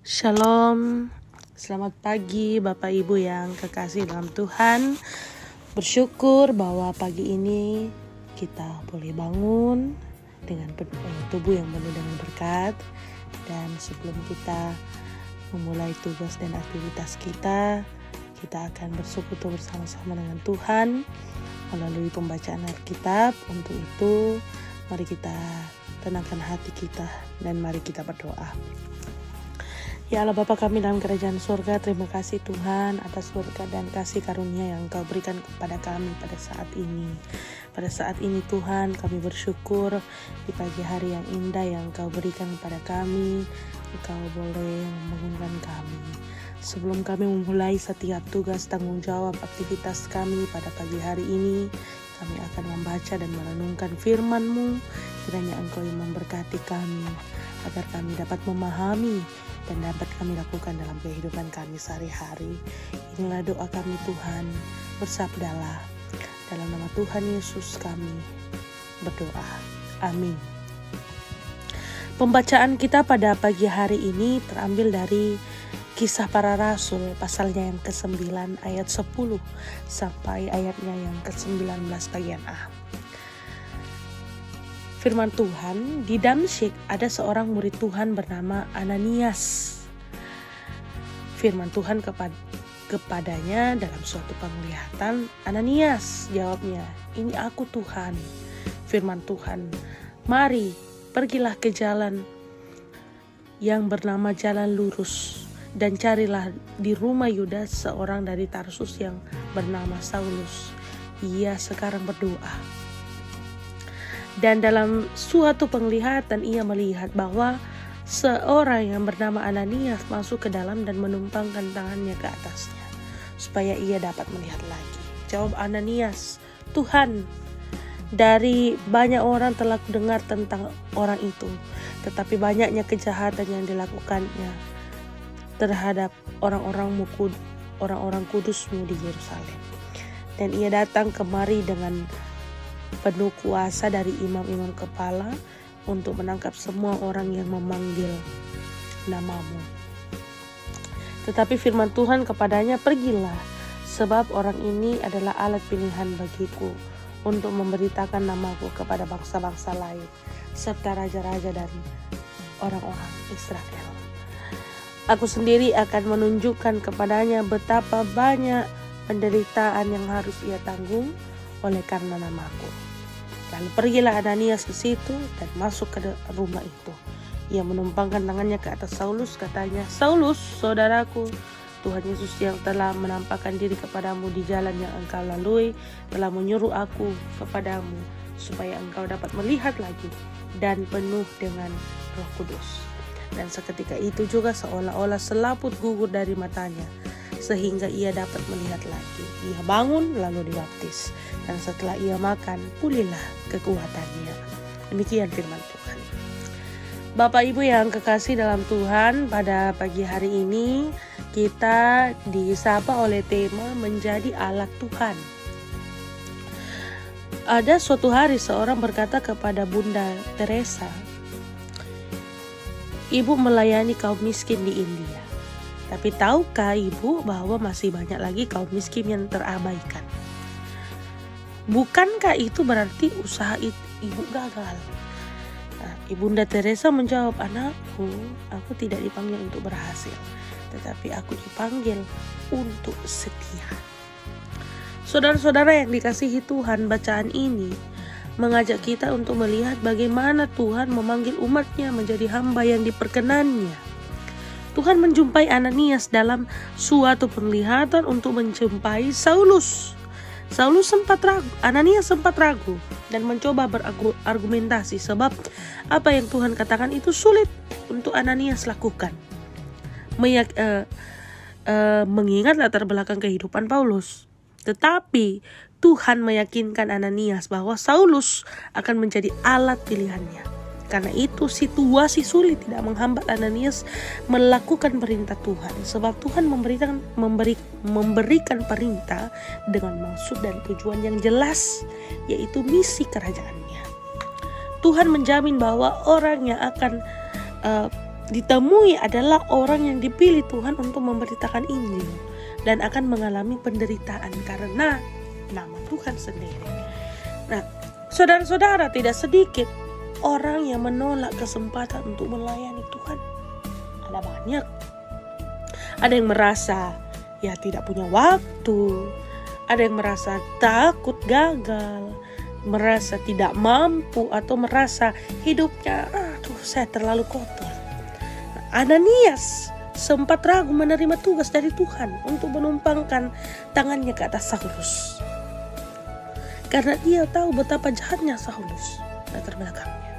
Shalom, selamat pagi Bapak Ibu yang kekasih dalam Tuhan. Bersyukur bahwa pagi ini kita boleh bangun dengan tubuh yang penuh dengan berkat. Dan sebelum kita memulai tugas dan aktivitas kita akan bersekutu bersama-sama dengan Tuhan melalui pembacaan Alkitab. Untuk itu, mari kita tenangkan hati kita dan mari kita berdoa. Ya Allah Bapa kami dalam kerajaan surga, terima kasih Tuhan atas berkat dan kasih karunia yang Engkau berikan kepada kami pada saat ini. Pada saat ini Tuhan, kami bersyukur di pagi hari yang indah yang Engkau berikan kepada kami. Engkau boleh membangunkan kami. Sebelum kami memulai setiap tugas tanggung jawab aktivitas kami pada pagi hari ini, kami akan membaca dan merenungkan firman-Mu. Kiranya Engkau yang memberkati kami, agar kami dapat memahami dan dapat kami lakukan dalam kehidupan kami sehari-hari. Inilah doa kami Tuhan, bersabdalah. Dalam nama Tuhan Yesus kami berdoa. Amin. Pembacaan kita pada pagi hari ini terambil dari Kisah Para Rasul pasalnya yang ke-9 ayat 10 sampai ayatnya yang ke-19 bagian A. Firman Tuhan, di Damsyik ada seorang murid Tuhan bernama Ananias. Firman Tuhan kepadanya dalam suatu penglihatan, "Ananias," jawabnya, "Ini aku Tuhan." Firman Tuhan, "Mari, pergilah ke jalan yang bernama Jalan Lurus, dan carilah di rumah Yudas seorang dari Tarsus yang bernama Saulus. Ia sekarang berdoa." Dan dalam suatu penglihatan ia melihat bahwa seorang yang bernama Ananias masuk ke dalam dan menumpangkan tangannya ke atasnya, supaya ia dapat melihat lagi. Jawab Ananias, "Tuhan, dari banyak orang telah kudengar tentang orang itu, tetapi banyaknya kejahatan yang dilakukannya terhadap orang-orang kudus-Mu di Yerusalem. Dan ia datang kemari dengan penuh kuasa dari imam-imam kepala untuk menangkap semua orang yang memanggil nama-Mu. Tetapi firman Tuhan kepadanya, pergilah, sebab orang ini adalah alat pilihan bagiku untuk memberitakan namaku kepada bangsa-bangsa lain, serta raja-raja dan orang-orang Israel. Aku sendiri akan menunjukkan kepadanya betapa banyak penderitaan yang harus ia tanggung oleh karena namaku." Lalu pergilah Ananias ke situ dan masuk ke rumah itu. Ia menumpangkan tangannya ke atas Saulus, katanya, "Saulus, saudaraku, Tuhan Yesus yang telah menampakkan diri kepadamu di jalan yang engkau lalui, telah menyuruh aku kepadamu, supaya engkau dapat melihat lagi dan penuh dengan Roh Kudus." Dan seketika itu juga seolah-olah selaput gugur dari matanya, sehingga ia dapat melihat lagi. Ia bangun lalu dibaptis, dan setelah ia makan, pulihlah kekuatannya. Demikian firman Tuhan. Bapak Ibu yang kekasih dalam Tuhan, pada pagi hari ini kita disapa oleh tema menjadi alat Tuhan. Ada suatu hari seorang berkata kepada Bunda Teresa, "Ibu melayani kaum miskin di India. Tapi tahukah Ibu bahwa masih banyak lagi kaum miskin yang terabaikan? Bukankah itu berarti usaha Ibu gagal?" Nah, Ibunda Teresa menjawab, "Anakku, aku tidak dipanggil untuk berhasil, tetapi aku dipanggil untuk setia." Saudara-saudara yang dikasihi Tuhan, bacaan ini mengajak kita untuk melihat bagaimana Tuhan memanggil umatnya menjadi hamba yang diperkenannya. Tuhan menjumpai Ananias dalam suatu penglihatan untuk menjumpai Saulus. Ananias sempat ragu dan mencoba berargumentasi sebab apa yang Tuhan katakan itu sulit untuk Ananias lakukan. Mengingat latar belakang kehidupan Paulus. Tetapi Tuhan meyakinkan Ananias bahwa Saulus akan menjadi alat pilihannya. Karena itu situasi sulit tidak menghambat Ananias melakukan perintah Tuhan. Sebab Tuhan memberikan perintah dengan maksud dan tujuan yang jelas, yaitu misi kerajaannya. Tuhan menjamin bahwa orang yang akan ditemui adalah orang yang dipilih Tuhan untuk memberitakan Injil dan akan mengalami penderitaan karena nama Tuhan sendiri. Nah, saudara-saudara, tidak sedikit orang yang menolak kesempatan untuk melayani Tuhan. Ada banyak. Ada yang merasa ya tidak punya waktu, ada yang merasa takut gagal, merasa tidak mampu, atau merasa hidupnya saya terlalu kotor. Ananias sempat ragu menerima tugas dari Tuhan untuk menumpangkan tangannya ke atas Saulus, karena dia tahu betapa jahatnya Saulus latar belakangnya.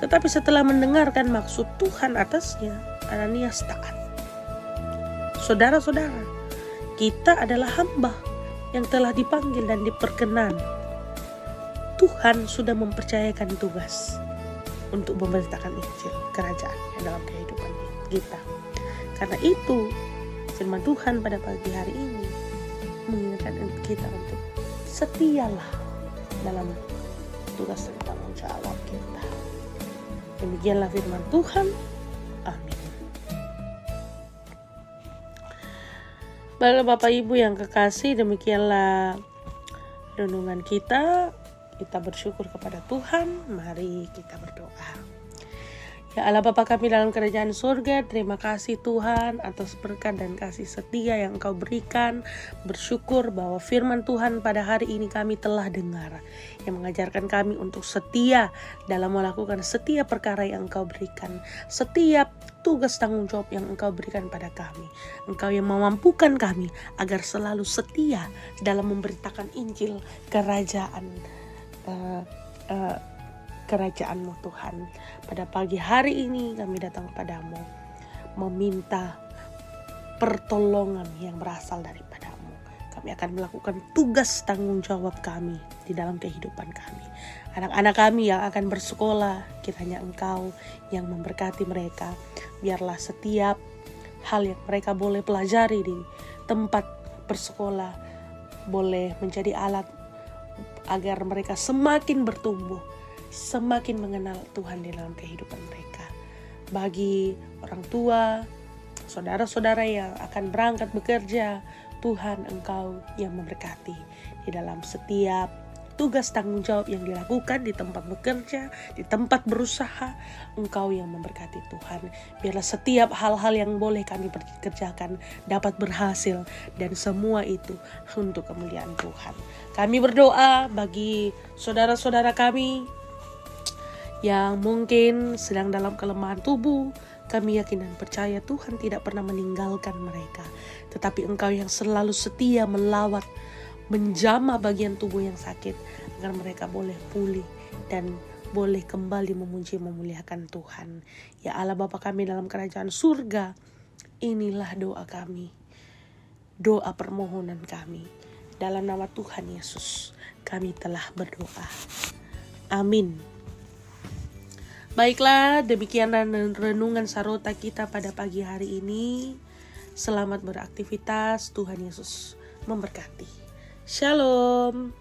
Tetapi setelah mendengarkan maksud Tuhan atasnya, Ananias taat. Saudara-saudara, kita adalah hamba yang telah dipanggil dan diperkenan. Tuhan sudah mempercayakan tugas untuk memberitakan Injil kerajaan dalam kehidupan kita. Karena itu, firman Tuhan pada pagi hari ini mengingatkan kita untuk setialah dalam tugas dan tanggung jawab kita. Demikianlah firman Tuhan. Amin. Bapak Ibu yang kekasih, demikianlah renungan kita. Kita bersyukur kepada Tuhan. Mari kita berdoa. Ya Allah Bapa kami dalam kerajaan surga, terima kasih Tuhan atas berkat dan kasih setia yang Engkau berikan. Bersyukur bahwa firman Tuhan pada hari ini kami telah dengar, yang mengajarkan kami untuk setia dalam melakukan setiap perkara yang Engkau berikan, setiap tugas tanggung jawab yang Engkau berikan pada kami. Engkau yang memampukan kami agar selalu setia dalam memberitakan Injil kerajaan-Mu Tuhan. Pada pagi hari ini kami datang kepadamu meminta pertolongan yang berasal daripada-Mu. Kami akan melakukan tugas tanggung jawab kami di dalam kehidupan kami. Anak-anak kami yang akan bersekolah, kiranya Engkau yang memberkati mereka. Biarlah setiap hal yang mereka boleh pelajari di tempat bersekolah boleh menjadi alat agar mereka semakin bertumbuh, semakin mengenal Tuhan di dalam kehidupan mereka. Bagi orang tua, saudara-saudara yang akan berangkat bekerja, Tuhan Engkau yang memberkati di dalam setiap tugas tanggung jawab yang dilakukan di tempat bekerja, di tempat berusaha. Engkau yang memberkati Tuhan. Biarlah setiap hal-hal yang boleh kami kerjakan dapat berhasil, dan semua itu untuk kemuliaan Tuhan. Kami berdoa bagi saudara-saudara kami yang mungkin sedang dalam kelemahan tubuh. Kami yakin dan percaya Tuhan tidak pernah meninggalkan mereka, tetapi Engkau yang selalu setia melawat, menjamah bagian tubuh yang sakit, agar mereka boleh pulih dan boleh kembali memuji memuliakan Tuhan. Ya Allah Bapa kami dalam kerajaan surga, inilah doa kami, doa permohonan kami. Dalam nama Tuhan Yesus kami telah berdoa. Amin. Baiklah, demikian renungan sarota kita pada pagi hari ini. Selamat beraktivitas, Tuhan Yesus memberkati. Shalom.